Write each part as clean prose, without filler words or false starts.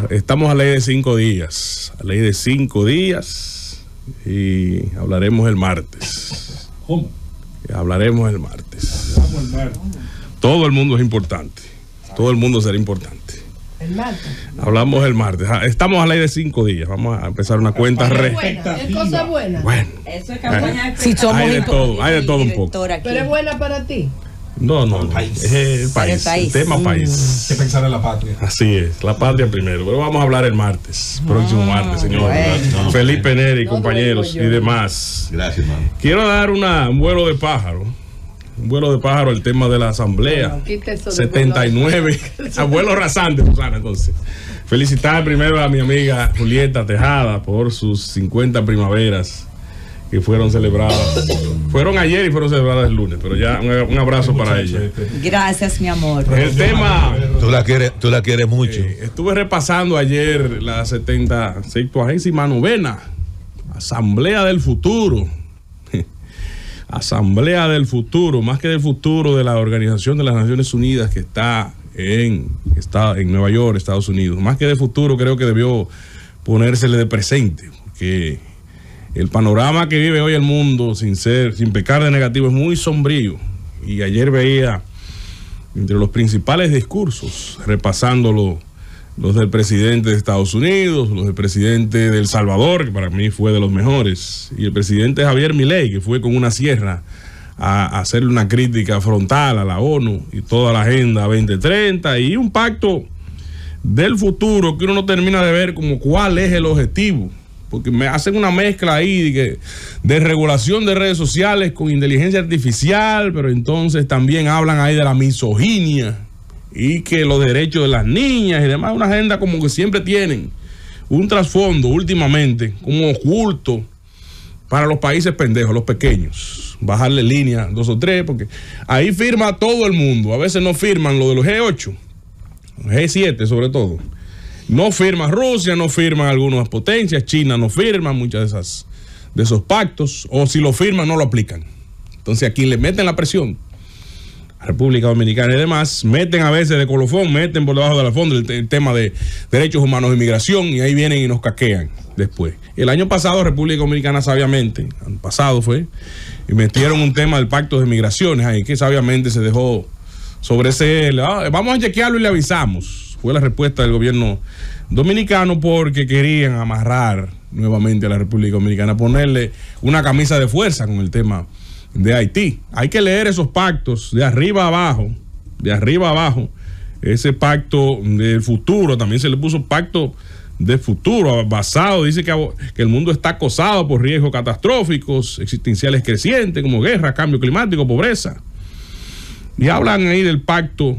Estamos a ley de 5 días. A ley de 5 días. Y hablaremos el martes. ¿Cómo? Hablaremos el martes. Hablamos el martes. Todo el mundo es importante. Todo el mundo será importante. El martes. Hablamos el martes. Estamos a ley de 5 días. Vamos a empezar una cuenta Es cosa buena. Bueno. Eso es campaña. Si somos Hay de todo un poco. Pero es buena para ti. No. Es el país. El tema país. Que pensar en la patria. Así es, la patria primero. Pero vamos a hablar el martes, próximo martes, señor. Bueno. Felipe Neri, No compañeros duermo yo. y demás. Gracias, hermano. Quiero dar un vuelo de pájaro. Un vuelo de pájaro al tema de la asamblea. Bueno, quita eso de 79. Abuelo rasante, Susana, entonces. Felicitar primero a mi amiga Julieta Tejada por sus 50 primaveras que fueron celebradas. Fueron ayer y fueron celebradas el lunes, pero ya un abrazo para ella. Gracias, mi amor. El tema. Tú la quieres mucho. Estuve repasando ayer la 79ª Asamblea del Futuro. Asamblea del Futuro, más que del futuro de la Organización de las Naciones Unidas que está en Nueva York, Estados Unidos. Más que de futuro, creo que debió ponérsele de presente, porque el panorama que vive hoy el mundo, sin pecar de negativo, es muy sombrío. Y ayer veía entre los principales discursos, repasando los del presidente de Estados Unidos, los del presidente de El Salvador, que para mí fue de los mejores, y el presidente Javier Milei, que fue con una sierra a hacerle una crítica frontal a la ONU y toda la Agenda 2030 y un pacto del futuro que uno no termina de ver como cuál es el objetivo, porque me hacen una mezcla ahí de regulación de redes sociales con inteligencia artificial, pero entonces también hablan ahí de la misoginia y que los derechos de las niñas y demás, una agenda como que siempre tienen un trasfondo últimamente como oculto para los países pendejos, los pequeños, bajarle línea 2 o 3, porque ahí firma todo el mundo. A veces no firman lo de los G8, G7 sobre todo. No firma Rusia, no firman algunas potencias, China no firma muchas de esos pactos, o si lo firman no lo aplican. Entonces aquí le meten la presión. República Dominicana y demás, meten a veces de colofón, meten por debajo de la fondo el tema de derechos humanos e inmigración, y ahí vienen y nos caquean después. El año pasado República Dominicana sabiamente, año pasado fue, y metieron un tema del pacto de migraciones ahí, que sabiamente se dejó sobre ese, vamos a chequearlo y le avisamos. Fue la respuesta del gobierno dominicano, porque querían amarrar nuevamente a la República Dominicana, ponerle una camisa de fuerza con el tema de Haití. Hay que leer esos pactos de arriba a abajo, ese pacto del futuro, también se le puso pacto de futuro, basado, dice que el mundo está acosado por riesgos catastróficos, existenciales crecientes, como guerra, cambio climático, pobreza. Y hablan ahí del pacto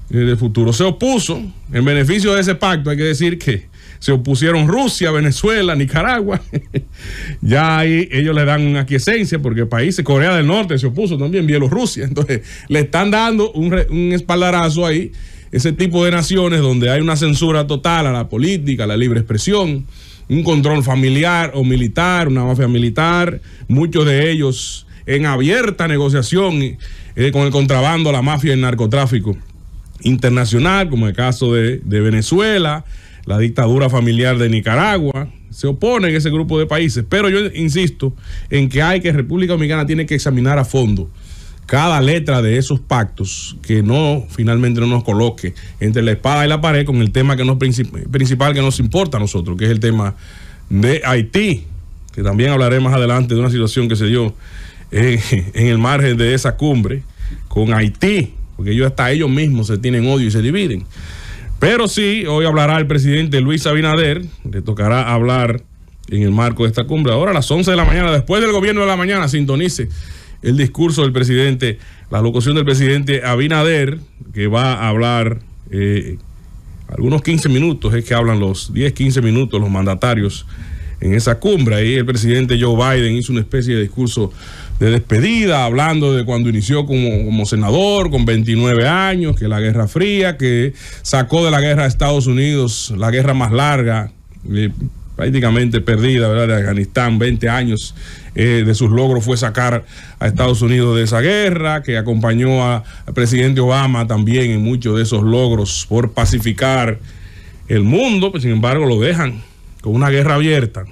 del futuro. Se opuso, en beneficio de ese pacto, hay que decir que se opusieron Rusia, Venezuela, Nicaragua. Ya ahí ellos le dan una aquiescencia, porque países, Corea del Norte se opuso también, Bielorrusia. Entonces le están dando un espaldarazo ahí, ese tipo de naciones donde hay una censura total a la política, a la libre expresión, un control familiar o militar, una mafia militar, muchos de ellos en abierta negociación con el contrabando, la mafia y el narcotráfico internacional, como el caso de Venezuela, la dictadura familiar de Nicaragua. Se oponen ese grupo de países, pero yo insisto en que República Dominicana tiene que examinar a fondo cada letra de esos pactos, que finalmente no nos coloque entre la espada y la pared con el tema principal que nos importa a nosotros, que es el tema de Haití, que también hablaré más adelante de una situación que se dio en el margen de esa cumbre con Haití, porque hasta ellos mismos se tienen odio y se dividen. Pero sí, hoy hablará el presidente Luis Abinader, le tocará hablar en el marco de esta cumbre. Ahora a las 11 de la mañana, después del gobierno de la mañana, sintonice el discurso del presidente, la locución del presidente Abinader, que va a hablar algunos 15 minutos, es que hablan los 10-15 minutos los mandatarios en esa cumbre. Ahí el presidente Joe Biden hizo una especie de discurso de despedida, hablando de cuando inició como senador con 29 años, que la Guerra Fría, que sacó de la guerra de Estados Unidos, la guerra más larga, prácticamente perdida, ¿verdad?, de Afganistán, 20 años de sus logros fue sacar a Estados Unidos de esa guerra, que acompañó al presidente Obama también en muchos de esos logros por pacificar El mundo, pues, sin embargo, lo dejan con una guerra abierta.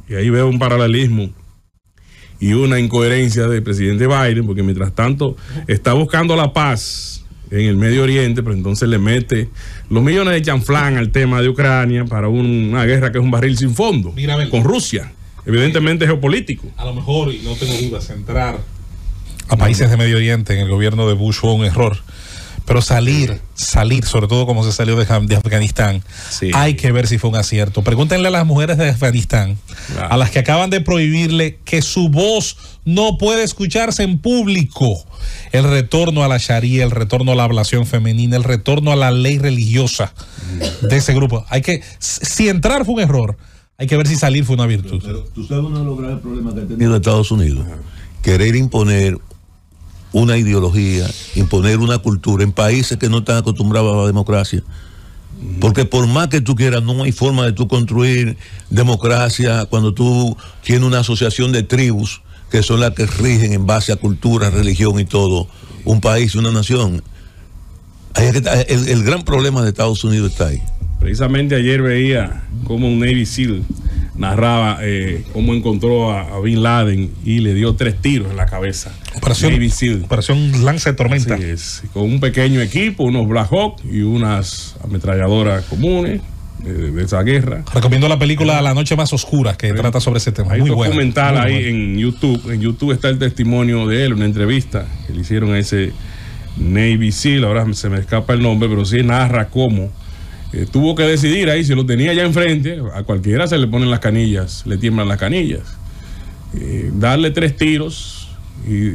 Y ahí veo un paralelismo y una incoherencia del presidente Biden, porque mientras tanto está buscando la paz en el Medio Oriente, pero entonces le mete los millones de chanflán al tema de Ucrania para una guerra que es un barril sin fondo con Rusia, evidentemente geopolítico. A lo mejor, y no tengo dudas, entrar a países de Medio Oriente en el gobierno de Bush fue un error. Pero salir, sobre todo como se salió de Afganistán, Sí. hay que ver si fue un acierto. Pregúntenle a las mujeres de Afganistán, Claro. a las que acaban de prohibirle que su voz no puede escucharse en público. El retorno a la Sharia, el retorno a la ablación femenina, el retorno a la ley religiosa de ese grupo. Si entrar fue un error, hay que ver si salir fue una virtud. Pero tú sabes uno de los graves problemas que ha tenido Estados Unidos. Querer imponer una ideología, imponer una cultura en países que no están acostumbrados a la democracia. Porque por más que tú quieras, no hay forma de tú construir democracia cuando tú tienes una asociación de tribus que son las que rigen en base a cultura, religión y todo, un país y una nación. Ahí es que está, el gran problema de Estados Unidos está ahí. Precisamente ayer veía cómo un Navy SEAL narraba cómo encontró a Bin Laden y le dio 3 tiros en la cabeza. Navy SEAL. Operación Lanza de Tormenta. Así es, con un pequeño equipo, unos Black Hawk y unas ametralladoras comunes de esa guerra. Recomiendo la película La Noche Más Oscura, que trata sobre ese tema. Hay Muy un buena. documental Muy ahí buena. en YouTube. En YouTube está el testimonio de él, una entrevista que le hicieron a ese Navy SEAL. Ahora se me escapa el nombre, pero sí narra cómo tuvo que decidir ahí, si lo tenía ya enfrente, a cualquiera se le ponen las canillas, le tiemblan las canillas. Darle 3 tiros y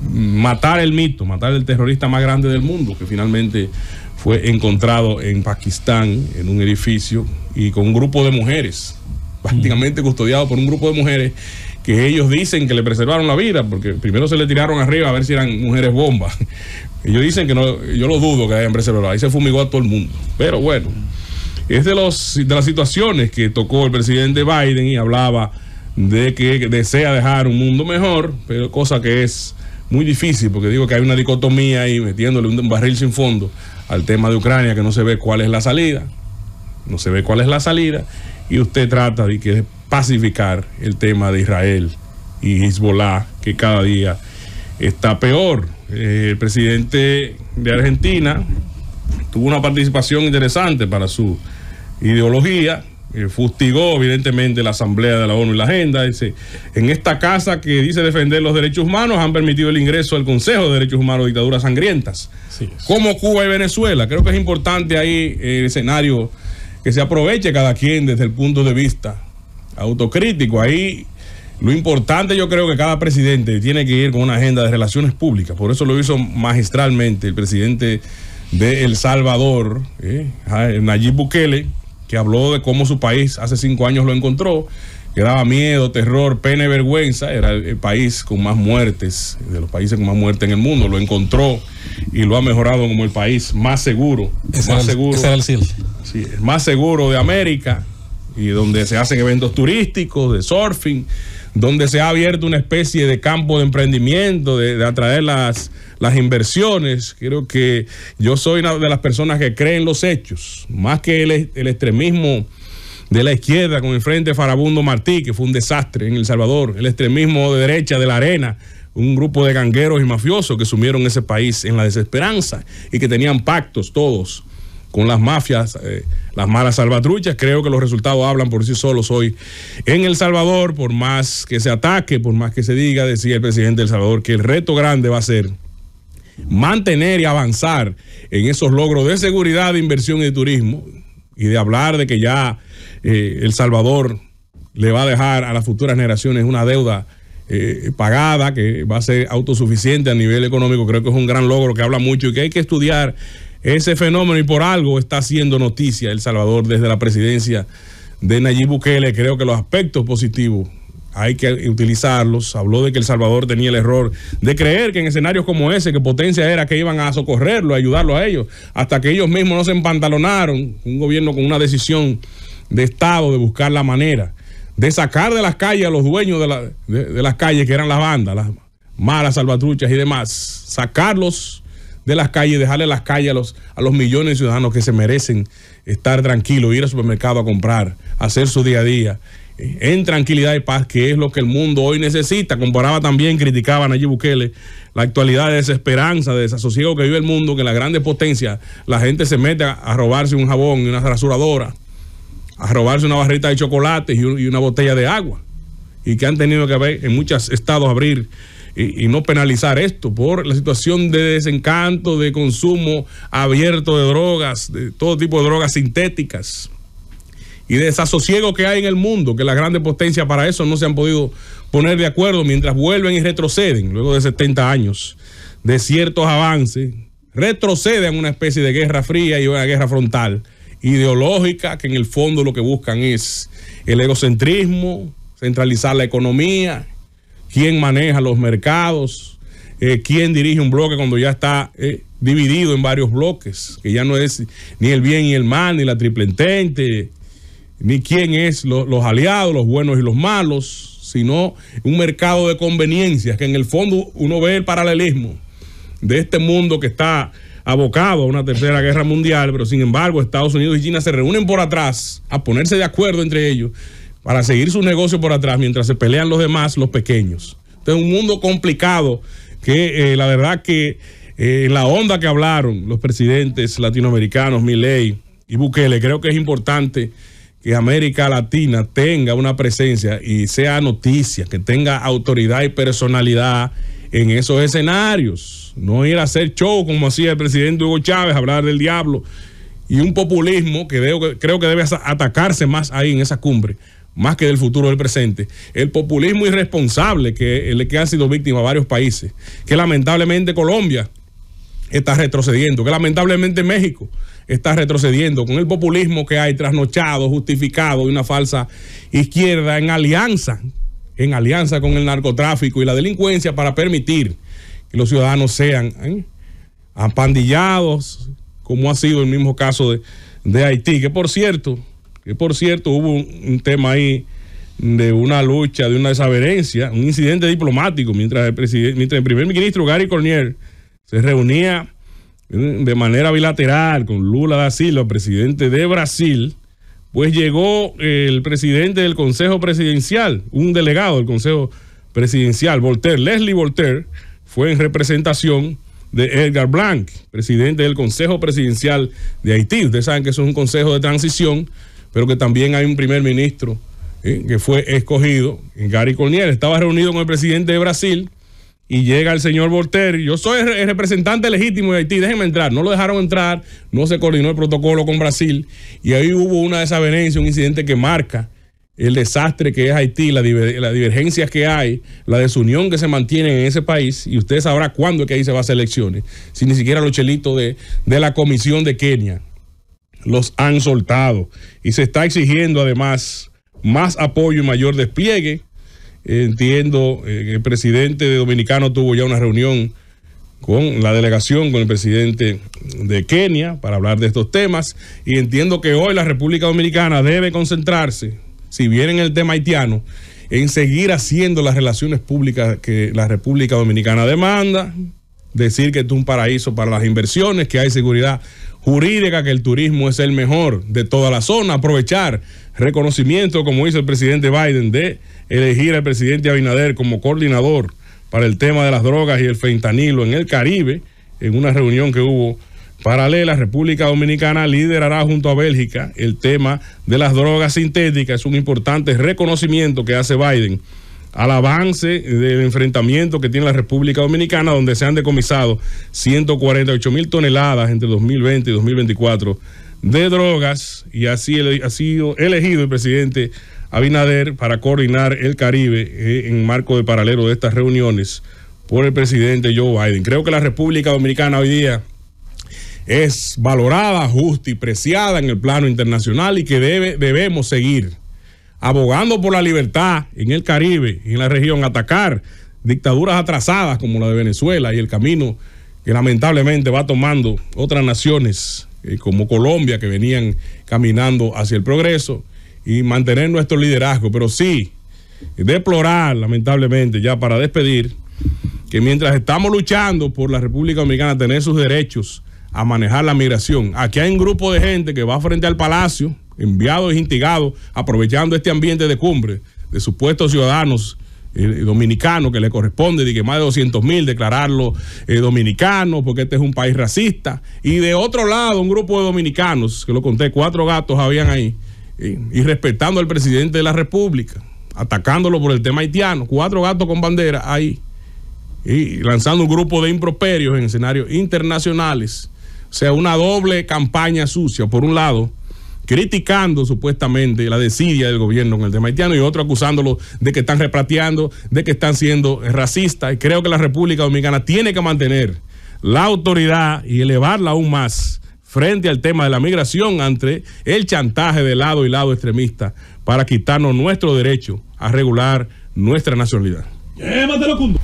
matar el mito, matar el terrorista más grande del mundo, que finalmente fue encontrado en Pakistán, en un edificio, y con un grupo de mujeres, prácticamente custodiado por un grupo de mujeres que ellos dicen que le preservaron la vida, porque primero se le tiraron arriba a ver si eran mujeres bombas. Ellos dicen que no, yo lo dudo que hayan preservado, ahí se fumigó a todo el mundo. Pero bueno, es de las situaciones que tocó el presidente Biden, y hablaba de que desea dejar un mundo mejor, pero cosa que es muy difícil, porque digo que hay una dicotomía ahí, metiéndole un barril sin fondo al tema de Ucrania, que no se ve cuál es la salida, y usted trata de pacificar el tema de Israel y Hezbollah, que cada día está peor. El presidente de Argentina tuvo una participación interesante para su ideología. Fustigó evidentemente la Asamblea de la ONU y la agenda. Dice: en esta casa que dice defender los derechos humanos han permitido el ingreso al Consejo de Derechos Humanos de dictaduras sangrientas, como Cuba y Venezuela. Creo que es importante ahí el escenario, que se aproveche cada quien desde el punto de vista autocrítico. Ahí lo importante, yo creo que cada presidente tiene que ir con una agenda de relaciones públicas. Por eso lo hizo magistralmente el presidente de El Salvador, Nayib Bukele, que habló de cómo su país hace 5 años lo encontró, que daba miedo, terror, pena y vergüenza. Era el país con más muertes, de los países con más muertes en el mundo. Lo encontró y lo ha mejorado como el país más seguro. Ese era el SEAL. Sí, el más seguro de América, y donde se hacen eventos turísticos, de surfing, donde se ha abierto una especie de campo de emprendimiento, de atraer las inversiones. Creo que yo soy una de las personas que creen los hechos, más que el extremismo de la izquierda con el Frente Farabundo Martí, que fue un desastre en El Salvador, el extremismo de derecha de La Arena, un grupo de gangueros y mafiosos que sumieron ese país en la desesperanza y que tenían pactos todos con las mafias, las malas salvatruchas. Creo que los resultados hablan por sí solos hoy en El Salvador. Por más que se ataque, por más que se diga, decía el presidente de El Salvador, que el reto grande va a ser mantener y avanzar en esos logros de seguridad, de inversión y de turismo, y de hablar de que ya El Salvador le va a dejar a las futuras generaciones una deuda pagada, que va a ser autosuficiente a nivel económico. Creo que es un gran logro que habla mucho y que hay que estudiar ese fenómeno, y por algo está haciendo noticia El Salvador desde la presidencia de Nayib Bukele. Creo que los aspectos positivos hay que utilizarlos. Habló de que El Salvador tenía el error de creer que en escenarios como ese, que potencia era que iban a socorrerlo, a ayudarlo a ellos, hasta que ellos mismos no se empantalonaron. Un gobierno con una decisión de Estado de buscar la manera de sacar de las calles a los dueños de las calles, que eran las bandas, las malas salvatruchas y demás, sacarlos de las calles, dejarle las calles a los millones de ciudadanos que se merecen estar tranquilos, ir al supermercado a comprar, hacer su día a día, en tranquilidad y paz, que es lo que el mundo hoy necesita. Comparaba también, criticaba a Nayib Bukele la actualidad de desesperanza, de desasosiego que vive el mundo, que en las grandes potencias la gente se mete a robarse un jabón y una rasuradora, a robarse una barrita de chocolate y una botella de agua, y que han tenido que ver en muchos estados abrir y no penalizar esto por la situación de desencanto, de consumo abierto de drogas, de todo tipo de drogas sintéticas, y de desasosiego que hay en el mundo, que las grandes potencias para eso no se han podido poner de acuerdo, mientras vuelven y retroceden luego de 70 años de ciertos avances, retroceden a una especie de guerra fría y una guerra frontal ideológica, que en el fondo lo que buscan es el egocentrismo, centralizar la economía, quién maneja los mercados, quién dirige un bloque cuando ya está dividido en varios bloques, que ya no es ni el bien y el mal, ni la triple entente, ni quién es los aliados, los buenos y los malos, sino un mercado de conveniencias, que en el fondo uno ve el paralelismo de este mundo que está abocado a una tercera guerra mundial, pero sin embargo Estados Unidos y China se reúnen por atrás a ponerse de acuerdo entre ellos para seguir su negocio por atrás mientras se pelean los demás, los pequeños. Entonces, un mundo complicado que la verdad que la onda que hablaron los presidentes latinoamericanos, Milei y Bukele, creo que es importante que América Latina tenga una presencia y sea noticia, que tenga autoridad y personalidad en esos escenarios. No ir a hacer show como hacía el presidente Hugo Chávez, hablar del diablo, y un populismo que creo que debe atacarse más ahí en esa cumbre, más que del futuro del presente. El populismo irresponsable que han sido víctimas varios países, que lamentablemente Colombia está retrocediendo, que lamentablemente México está retrocediendo con el populismo que hay trasnochado, justificado de una falsa izquierda en alianza con el narcotráfico y la delincuencia para permitir que los ciudadanos sean apandillados, como ha sido el mismo caso de Haití, que por cierto hubo un tema ahí de una lucha, de una desavenencia, un incidente diplomático, mientras el primer ministro Gary Cornier se reunía de manera bilateral con Lula da Silva, presidente de Brasil, pues llegó el presidente del Consejo Presidencial, un delegado del Consejo Presidencial, Leslie Voltaire, fue en representación de Edgar Blanc, presidente del Consejo Presidencial de Haití. Ustedes saben que eso es un consejo de transición, pero que también hay un primer ministro que fue escogido, Gary Cornier. Estaba reunido con el presidente de Brasil y llega el señor Voltaire. Yo soy el representante legítimo de Haití, déjenme entrar. No lo dejaron entrar, no se coordinó el protocolo con Brasil, y ahí hubo una desavenencia, un incidente que marca el desastre que es Haití, las divergencias que hay, la desunión que se mantiene en ese país, y usted sabrá cuándo es que ahí se va a hacer elecciones, si ni siquiera los chelitos de la Comisión de Kenia los han soltado, y se está exigiendo además más apoyo y mayor despliegue. Entiendo que el presidente dominicano tuvo ya una reunión con la delegación, con el presidente de Kenia, para hablar de estos temas, y entiendo que hoy la República Dominicana debe concentrarse, si bien en el tema haitiano, en seguir haciendo las relaciones públicas que la República Dominicana demanda, decir que esto es un paraíso para las inversiones, que hay seguridad jurídica, que el turismo es el mejor de toda la zona, aprovechar reconocimiento, como hizo el presidente Biden, de elegir al presidente Abinader como coordinador para el tema de las drogas y el fentanilo en el Caribe, en una reunión que hubo paralela. República Dominicana liderará junto a Bélgica el tema de las drogas sintéticas. Es un importante reconocimiento que hace Biden al avance del enfrentamiento que tiene la República Dominicana, donde se han decomisado 148,000 toneladas entre 2020 y 2024 de drogas, y así ha sido elegido el presidente Abinader para coordinar el Caribe en marco de paralelo de estas reuniones por el presidente Joe Biden. Creo que la República Dominicana hoy día es valorada, justa y preciada en el plano internacional, y que debemos seguir abogando por la libertad en el Caribe y en la región, atacar dictaduras atrasadas como la de Venezuela y el camino que lamentablemente va tomando otras naciones como Colombia, que venían caminando hacia el progreso, y mantener nuestro liderazgo. Pero sí, deplorar lamentablemente, ya para despedir, que mientras estamos luchando por la República Dominicana tener sus derechos a manejar la migración, aquí hay un grupo de gente que va frente al Palacio, enviados e instigados, aprovechando este ambiente de cumbre de supuestos ciudadanos dominicanos que le corresponde, de que más de 200,000 declararlo dominicanos, porque este es un país racista. Y de otro lado, un grupo de dominicanos, que lo conté, 4 gatos habían ahí, y respetando al presidente de la República, atacándolo por el tema haitiano, 4 gatos con bandera ahí, y lanzando un grupo de improperios en escenarios internacionales. O sea, una doble campaña sucia. Por un lado, criticando supuestamente la desidia del gobierno con el tema haitiano, y otro acusándolo de que están repatriando, de que están siendo racistas. Y creo que la República Dominicana tiene que mantener la autoridad y elevarla aún más frente al tema de la migración ante el chantaje de lado y lado extremista para quitarnos nuestro derecho a regular nuestra nacionalidad. Llévatelo, Cundo.